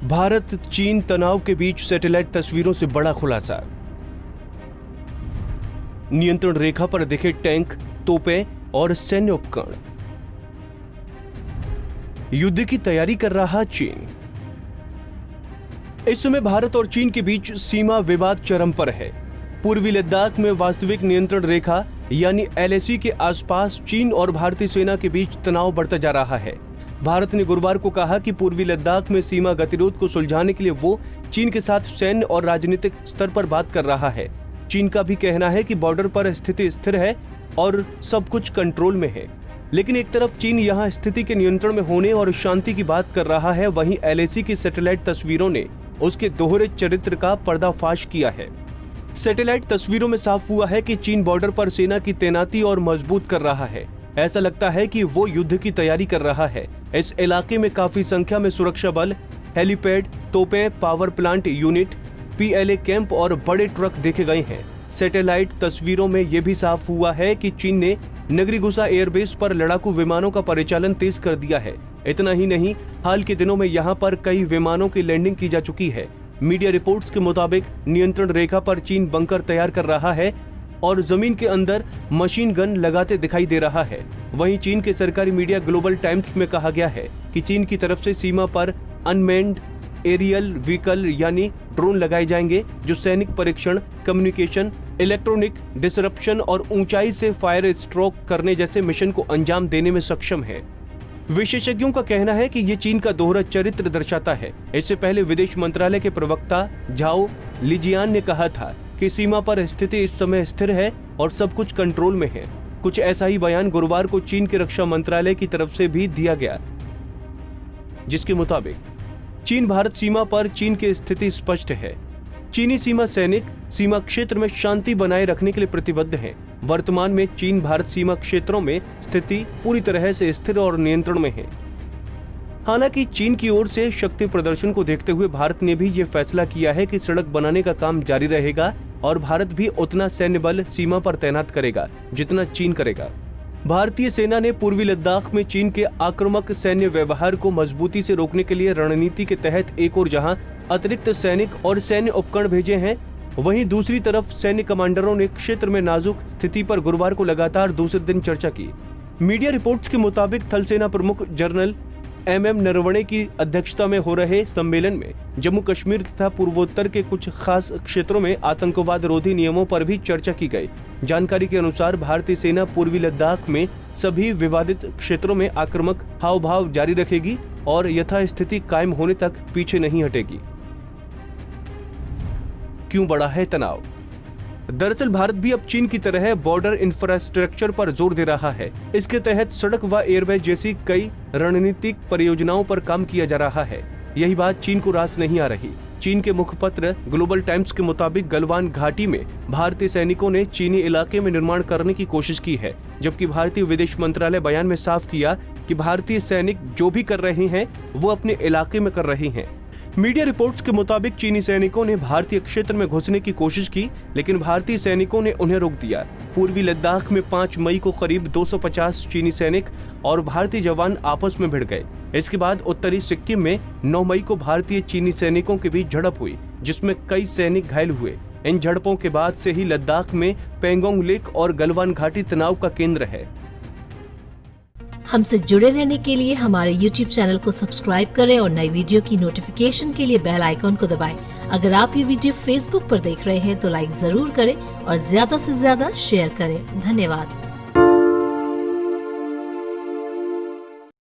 भारत चीन तनाव के बीच सैटेलाइट तस्वीरों से बड़ा खुलासा। नियंत्रण रेखा पर दिखे टैंक, तोपें और सैन्य उपकरण। युद्ध की तैयारी कर रहा चीन। इस समय भारत और चीन के बीच सीमा विवाद चरम पर है। पूर्वी लद्दाख में वास्तविक नियंत्रण रेखा यानी LAC के आसपास चीन और भारतीय सेना के बीच तनाव बढ़ता जा रहा है। भारत ने गुरुवार को कहा कि पूर्वी लद्दाख में सीमा गतिरोध को सुलझाने के लिए वो चीन के साथ सैन्य और राजनीतिक स्तर पर बात कर रहा है। चीन का भी कहना है कि बॉर्डर पर स्थिति स्थिर है और सब कुछ कंट्रोल में है। लेकिन एक तरफ चीन यहां स्थिति के नियंत्रण में होने और शांति की बात कर रहा है, वहीं LAC की सैटेलाइट तस्वीरों ने उसके दोहरे चरित्र का पर्दाफाश किया है। सैटेलाइट तस्वीरों में साफ हुआ है कि चीन बॉर्डर पर सेना की तैनाती और मजबूत कर रहा है। ऐसा लगता है कि वो युद्ध की तैयारी कर रहा है। इस इलाके में काफी संख्या में सुरक्षा बल, हेलीपैड, तोपें, power plant unit, PLA camp और बड़े ट्रक देखे गए हैं। सैटेलाइट तस्वीरों में यह भी साफ हुआ है कि चीन ने नगरीगुसा एयरबेस पर लड़ाकू विमानों का परिचालन तेज कर दिया है। इतना ही नहीं, हाल के दिनों में यहां पर कई विमानों की लैंडिंग की जा चुकी है। मीडिया रिपोर्ट्स के मुताबिक नियंत्रण रेखा पर चीन बंकर तैयार कर रहा है और जमीन के अंदर मशीन गन लगाते दिखाई दे रहा है। वहीं चीन के सरकारी मीडिया ग्लोबल टाइम्स में कहा गया है कि चीन की तरफ से सीमा पर अनमेन्ड एरियल व्हीकल यानी ड्रोन लगाए जाएंगे, जो सैनिक परीक्षण, कम्युनिकेशन, इलेक्ट्रॉनिक डिसरप्शन और ऊंचाई से फायर स्ट्रोक करने जैसे मिशन को अंजाम देने में सक्षम है। विशेषज्ञों का कहना है कि ये चीन का दोहरा चरित्र दर्शाता है। इससे पहले विदेश मंत्रालय के प्रवक्ता झाओ लिजियान ने कहा था कि सीमा पर स्थिति इस समय स्थिर है और सब कुछ कंट्रोल में है। कुछ ऐसा ही बयान गुरुवार को चीन के रक्षा मंत्रालय की तरफ से भी दिया गया, जिसके मुताबिक चीन भारत सीमा पर चीन की स्थिति स्पष्ट है। चीनी सीमा सैनिक सीमा क्षेत्र में शांति बनाए रखने के लिए प्रतिबद्ध है। वर्तमान में चीन भारत सीमा क्षेत्रों में स्थिति पूरी तरह से स्थिर और नियंत्रण में है। हालांकि चीन की ओर से शक्ति प्रदर्शन को देखते हुए भारत ने भी ये फैसला किया है कि सड़क बनाने का काम जारी रहेगा और भारत भी उतना सैन्य बल सीमा पर तैनात करेगा जितना चीन करेगा। भारतीय सेना ने पूर्वी लद्दाख में चीन के आक्रामक सैन्य व्यवहार को मजबूती से रोकने के लिए रणनीति के तहत एक और जहां अतिरिक्त सैनिक और सैन्य उपकरण भेजे हैं, वहीं दूसरी तरफ सैन्य कमांडरों ने क्षेत्र में नाजुक स्थिति पर गुरुवार को लगातार दूसरे दिन चर्चा की। मीडिया रिपोर्ट्स के मुताबिक थल सेना प्रमुख जनरल MM नरवणे की अध्यक्षता में हो रहे सम्मेलन में जम्मू कश्मीर तथा पूर्वोत्तर के कुछ खास क्षेत्रों में आतंकवाद रोधी नियमों पर भी चर्चा की गई। जानकारी के अनुसार भारतीय सेना पूर्वी लद्दाख में सभी विवादित क्षेत्रों में आक्रामक हाव भाव जारी रखेगी और यथास्थिति कायम होने तक पीछे नहीं हटेगी। क्यों बढ़ा है तनाव? दरअसल भारत भी अब चीन की तरह बॉर्डर इंफ्रास्ट्रक्चर पर जोर दे रहा है। इसके तहत सड़क व एयरबेस जैसी कई रणनीतिक परियोजनाओं पर काम किया जा रहा है। यही बात चीन को रास नहीं आ रही। चीन के मुखपत्र ग्लोबल टाइम्स के मुताबिक गलवान घाटी में भारतीय सैनिकों ने चीनी इलाके में निर्माण करने की कोशिश की है, जबकि भारतीय विदेश मंत्रालय बयान में साफ किया कि भारतीय सैनिक जो भी कर रहे हैं वो अपने इलाके में कर रहे हैं। मीडिया रिपोर्ट्स के मुताबिक चीनी सैनिकों ने भारतीय क्षेत्र में घुसने की कोशिश की, लेकिन भारतीय सैनिकों ने उन्हें रोक दिया। पूर्वी लद्दाख में 5 मई को करीब 250 चीनी सैनिक और भारतीय जवान आपस में भिड़ गए। इसके बाद उत्तरी सिक्किम में 9 मई को भारतीय चीनी सैनिकों के बीच झड़प हुई, जिसमें कई सैनिक घायल हुए। इन झड़पों के बाद से ही लद्दाख में पेंगोंग लेक और गलवान घाटी तनाव का केंद्र है। हमसे जुड़े रहने के लिए हमारे YouTube चैनल को सब्सक्राइब करें और नई वीडियो की नोटिफिकेशन के लिए बेल आइकॉन को दबाएं। अगर आप ये वीडियो Facebook पर देख रहे हैं तो लाइक जरूर करें और ज्यादा से ज्यादा शेयर करें। धन्यवाद।